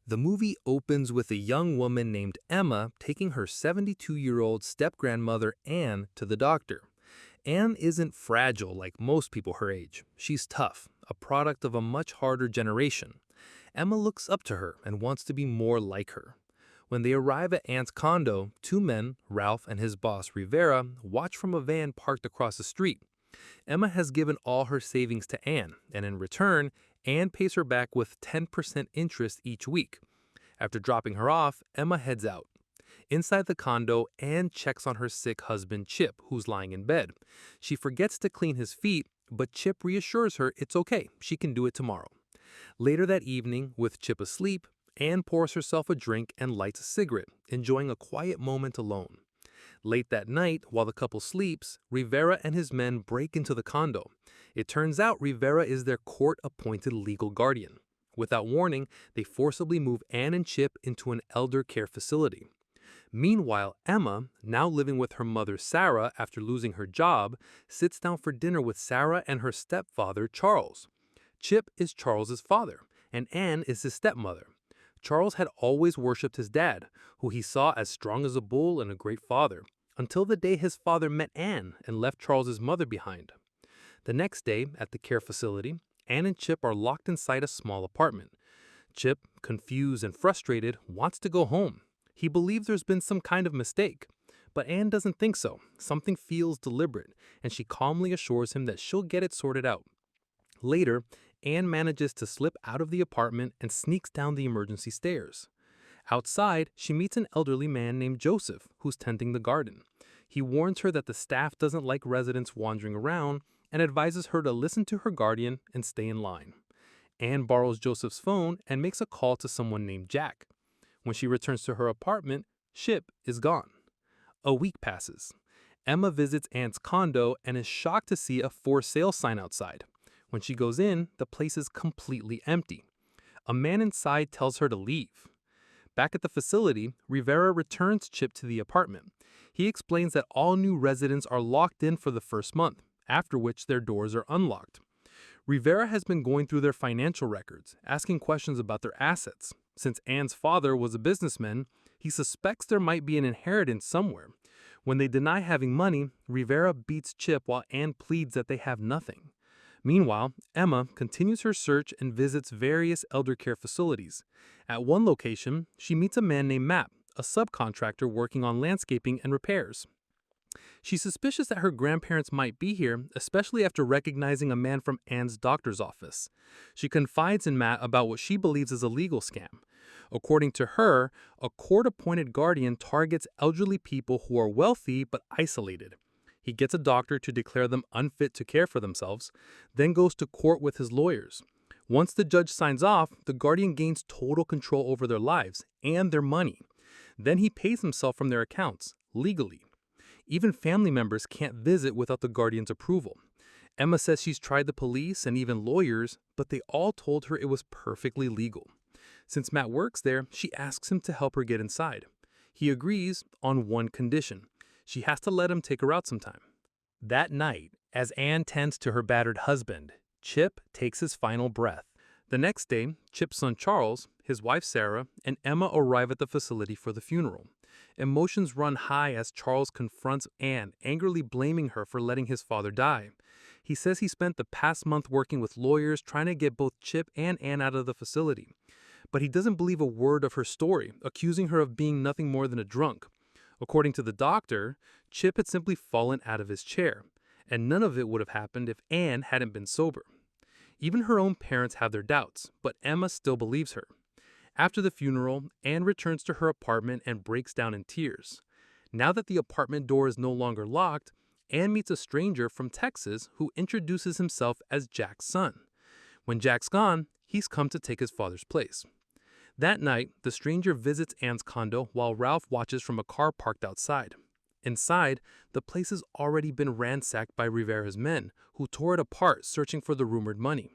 The movie opens with a young woman named Emma taking her 72-year-old step-grandmother Anne to the doctor. Anne isn't fragile like most people her age. She's tough, a product of a much harder generation. Emma looks up to her and wants to be more like her. When they arrive at Anne's condo, two men, Ralph and his boss Rivera, watch from a van parked across the street. Emma has given all her savings to Anne, and in return, Anne pays her back with 10% interest each week. After dropping her off, Emma heads out. Inside the condo, Anne checks on her sick husband Chip, who's lying in bed. She forgets to clean his feet, but Chip reassures her it's okay, she can do it tomorrow. Later that evening, with Chip asleep, Anne pours herself a drink and lights a cigarette, enjoying a quiet moment alone. Late that night, while the couple sleeps, Rivera and his men break into the condo. It turns out Rivera is their court-appointed legal guardian. Without warning, they forcibly move Anne and Chip into an elder care facility. Meanwhile, Emma, now living with her mother Sara after losing her job, sits down for dinner with Sara and her stepfather Charles. Chip is Charles's father, and Anne is his stepmother. Charles had always worshipped his dad, who he saw as strong as a bull and a great father, until the day his father met Anne and left Charles's mother behind. The next day, at the care facility, Anne and Chip are locked inside a small apartment. Chip, confused and frustrated, wants to go home. He believes there's been some kind of mistake. But Anne doesn't think so. Something feels deliberate, and she calmly assures him that she'll get it sorted out. Later, Anne manages to slip out of the apartment and sneaks down the emergency stairs. Outside, she meets an elderly man named Joseph, who's tending the garden. He warns her that the staff doesn't like residents wandering around and advises her to listen to her guardian and stay in line. Anne borrows Joseph's phone and makes a call to someone named Jack. When she returns to her apartment, Chip is gone. A week passes. Emma visits Anne's condo and is shocked to see a for sale sign outside. When she goes in, the place is completely empty. A man inside tells her to leave. Back at the facility, Rivera returns Chip to the apartment. He explains that all new residents are locked in for the first month, after which their doors are unlocked. Rivera has been going through their financial records, asking questions about their assets. Since Anne's father was a businessman, he suspects there might be an inheritance somewhere. When they deny having money, Rivera beats Chip while Anne pleads that they have nothing. Meanwhile, Emma continues her search and visits various elder care facilities. At one location, she meets a man named Matt, a subcontractor working on landscaping and repairs. She's suspicious that her grandparents might be here, especially after recognizing a man from Anne's doctor's office. She confides in Matt about what she believes is a legal scam. According to her, a court-appointed guardian targets elderly people who are wealthy but isolated. He gets a doctor to declare them unfit to care for themselves, then goes to court with his lawyers. Once the judge signs off, the guardian gains total control over their lives and their money. Then he pays himself from their accounts, legally. Even family members can't visit without the guardian's approval. Emma says she's tried the police and even lawyers, but they all told her it was perfectly legal. Since Matt works there, she asks him to help her get inside. He agrees on one condition. She has to let him take her out sometime. That night, as Anne tends to her battered husband, Chip takes his final breath. The next day, Chip's son Charles, his wife Sara, and Emma arrive at the facility for the funeral. Emotions run high as Charles confronts Anne, angrily blaming her for letting his father die. He says he spent the past month working with lawyers trying to get both Chip and Anne out of the facility. But he doesn't believe a word of her story, accusing her of being nothing more than a drunk. According to the doctor, Chip had simply fallen out of his chair, and none of it would have happened if Anne hadn't been sober. Even her own parents have their doubts, but Emma still believes her. After the funeral, Anne returns to her apartment and breaks down in tears. Now that the apartment door is no longer locked, Anne meets a stranger from Texas who introduces himself as Jack's son. When Jack's gone, he's come to take his father's place. That night, the stranger visits Anne's condo while Ralph watches from a car parked outside. Inside, the place has already been ransacked by Rivera's men, who tore it apart searching for the rumored money.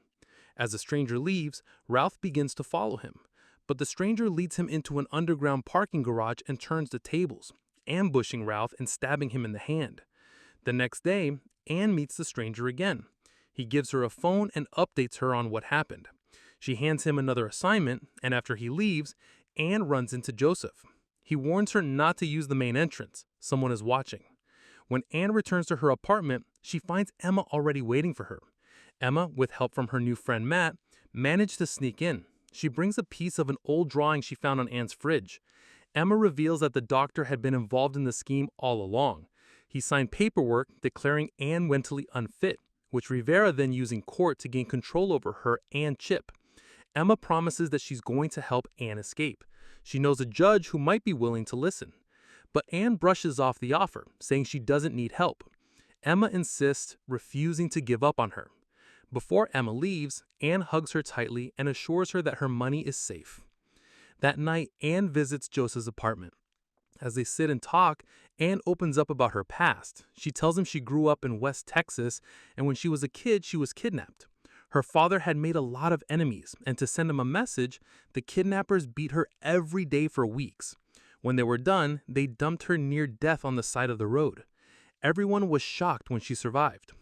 As the stranger leaves, Ralph begins to follow him, but the stranger leads him into an underground parking garage and turns the tables, ambushing Ralph and stabbing him in the hand. The next day, Anne meets the stranger again. He gives her a phone and updates her on what happened. She hands him another assignment, and after he leaves, Anne runs into Joseph. He warns her not to use the main entrance. Someone is watching. When Anne returns to her apartment, she finds Emma already waiting for her. Emma, with help from her new friend Matt, managed to sneak in. She brings a piece of an old drawing she found on Anne's fridge. Emma reveals that the doctor had been involved in the scheme all along. He signed paperwork declaring Anne mentally unfit, which Rivera then used in court to gain control over her and Chip. Emma promises that she's going to help Anne escape. She knows a judge who might be willing to listen. But Anne brushes off the offer, saying she doesn't need help. Emma insists, refusing to give up on her. Before Emma leaves, Anne hugs her tightly and assures her that her money is safe. That night, Anne visits Joseph's apartment. As they sit and talk, Anne opens up about her past. She tells him she grew up in West Texas, and when she was a kid, she was kidnapped. Her father had made a lot of enemies, and to send him a message, the kidnappers beat her every day for weeks. When they were done, they dumped her near death on the side of the road. Everyone was shocked when she survived.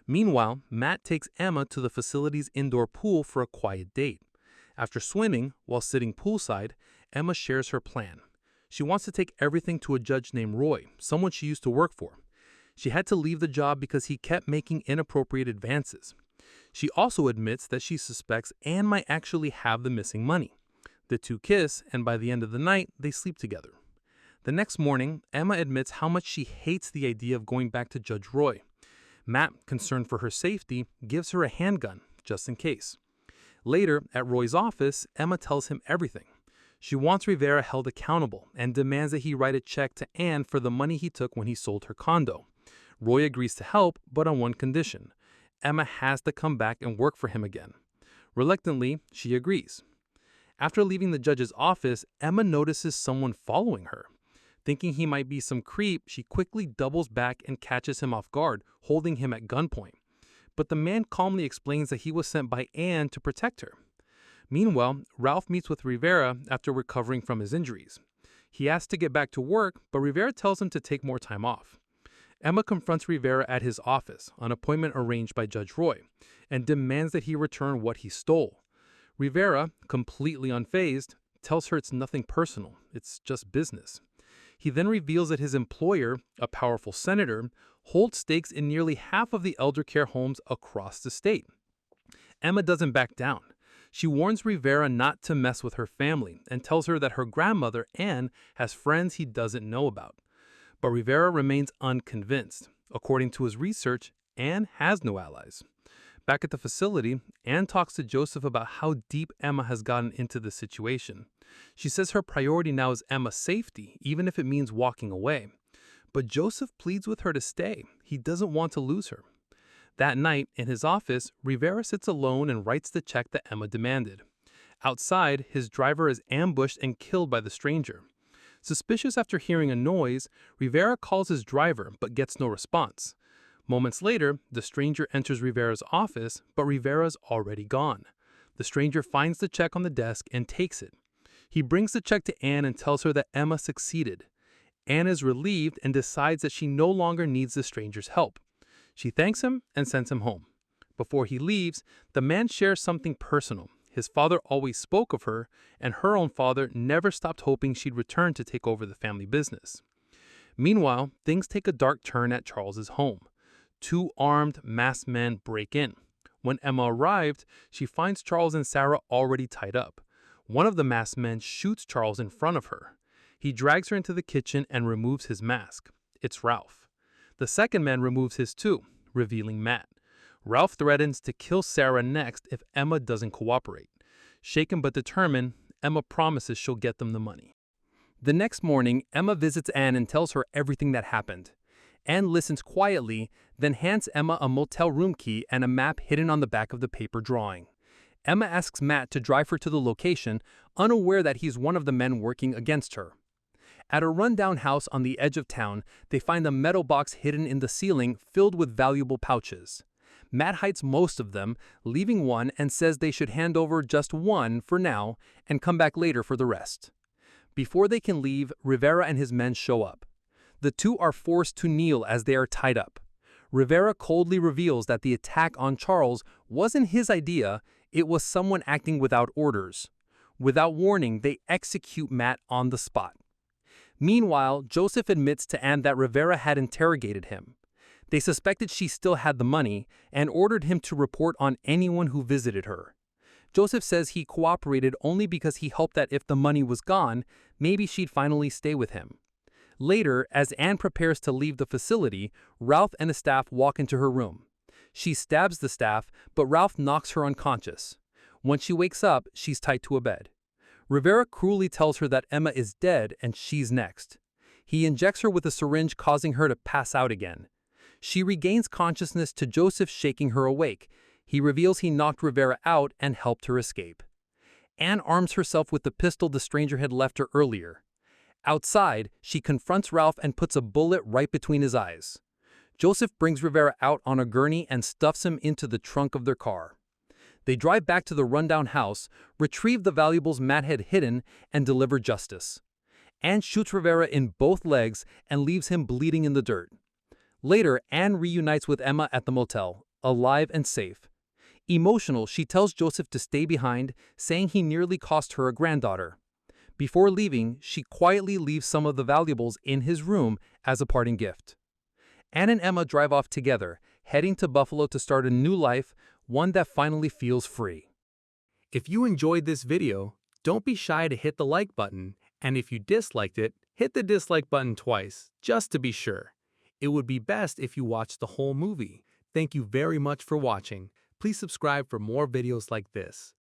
Meanwhile, Matt takes Emma to the facility's indoor pool for a quiet date. After swimming, while sitting poolside, Emma shares her plan. She wants to take everything to a judge named Roy, someone she used to work for. She had to leave the job because he kept making inappropriate advances. She also admits that she suspects Anne might actually have the missing money. The two kiss, and by the end of the night, they sleep together. The next morning, Emma admits how much she hates the idea of going back to Judge Roy. Matt, concerned for her safety, gives her a handgun, just in case. Later, at Roy's office, Emma tells him everything. She wants Rivera held accountable and demands that he write a check to Anne for the money he took when he sold her condo. Roy agrees to help, but on one condition. Emma has to come back and work for him again. Reluctantly, she agrees. After leaving the judge's office, Emma notices someone following her. Thinking he might be some creep, she quickly doubles back and catches him off guard, holding him at gunpoint. But the man calmly explains that he was sent by Anne to protect her. Meanwhile, Ralph meets with Rivera after recovering from his injuries. He asks to get back to work, but Rivera tells him to take more time off. Emma confronts Rivera at his office, an appointment arranged by Judge Roy, and demands that he return what he stole. Rivera, completely unfazed, tells her it's nothing personal, it's just business. He then reveals that his employer, a powerful senator, holds stakes in nearly half of the elder care homes across the state. Emma doesn't back down. She warns Rivera not to mess with her family and tells her that her grandmother, Anne, has friends he doesn't know about. But Rivera remains unconvinced. According to his research, Anne has no allies. Back at the facility, Anne talks to Joseph about how deep Emma has gotten into the situation. She says her priority now is Emma's safety, even if it means walking away. But Joseph pleads with her to stay. He doesn't want to lose her. That night, in his office, Rivera sits alone and writes the check that Emma demanded. Outside, his driver is ambushed and killed by the stranger. Suspicious after hearing a noise, Rivera calls his driver but gets no response. Moments later, the stranger enters Rivera's office, but Rivera's already gone. The stranger finds the check on the desk and takes it. He brings the check to Anne and tells her that Emma succeeded. Anne is relieved and decides that she no longer needs the stranger's help. She thanks him and sends him home. Before he leaves, the man shares something personal. His father always spoke of her, and her own father never stopped hoping she'd return to take over the family business. Meanwhile, things take a dark turn at Charles's home. Two armed, masked men break in. When Emma arrived, she finds Charles and Sara already tied up. One of the masked men shoots Charles in front of her. He drags her into the kitchen and removes his mask. It's Ralph. The second man removes his too, revealing Matt. Ralph threatens to kill Sara next if Emma doesn't cooperate. Shaken but determined, Emma promises she'll get them the money. The next morning, Emma visits Anne and tells her everything that happened. Anne listens quietly, then hands Emma a motel room key and a map hidden on the back of the paper drawing. Emma asks Matt to drive her to the location, unaware that he's one of the men working against her. At a rundown house on the edge of town, they find a metal box hidden in the ceiling filled with valuable pouches. Matt hides most of them, leaving one, and says they should hand over just one for now and come back later for the rest. Before they can leave, Rivera and his men show up. The two are forced to kneel as they are tied up. Rivera coldly reveals that the attack on Charles wasn't his idea, It was someone acting without orders. Without warning, they execute Matt on the spot. Meanwhile, Joseph admits to Anne that Rivera had interrogated him. They suspected she still had the money and ordered him to report on anyone who visited her. Joseph says he cooperated only because he hoped that if the money was gone, maybe she'd finally stay with him. Later, as Anne prepares to leave the facility, Ralph and the staff walk into her room. She stabs the staff, but Ralph knocks her unconscious. When she wakes up, she's tied to a bed. Rivera cruelly tells her that Emma is dead and she's next. He injects her with a syringe, causing her to pass out again. She regains consciousness to Joseph shaking her awake. He reveals he knocked Rivera out and helped her escape. Anne arms herself with the pistol the stranger had left her earlier. Outside, she confronts Ralph and puts a bullet right between his eyes. Joseph brings Rivera out on a gurney and stuffs him into the trunk of their car. They drive back to the rundown house, retrieve the valuables Matt had hidden, and deliver justice. Anne shoots Rivera in both legs and leaves him bleeding in the dirt. Later, Anne reunites with Emma at the motel, alive and safe. Emotional, she tells Joseph to stay behind, saying he nearly cost her a granddaughter. Before leaving, she quietly leaves some of the valuables in his room as a parting gift. Anne and Emma drive off together, heading to Buffalo to start a new life, one that finally feels free. If you enjoyed this video, don't be shy to hit the like button, and if you disliked it, hit the dislike button twice, just to be sure. It would be best if you watched the whole movie. Thank you very much for watching. Please subscribe for more videos like this.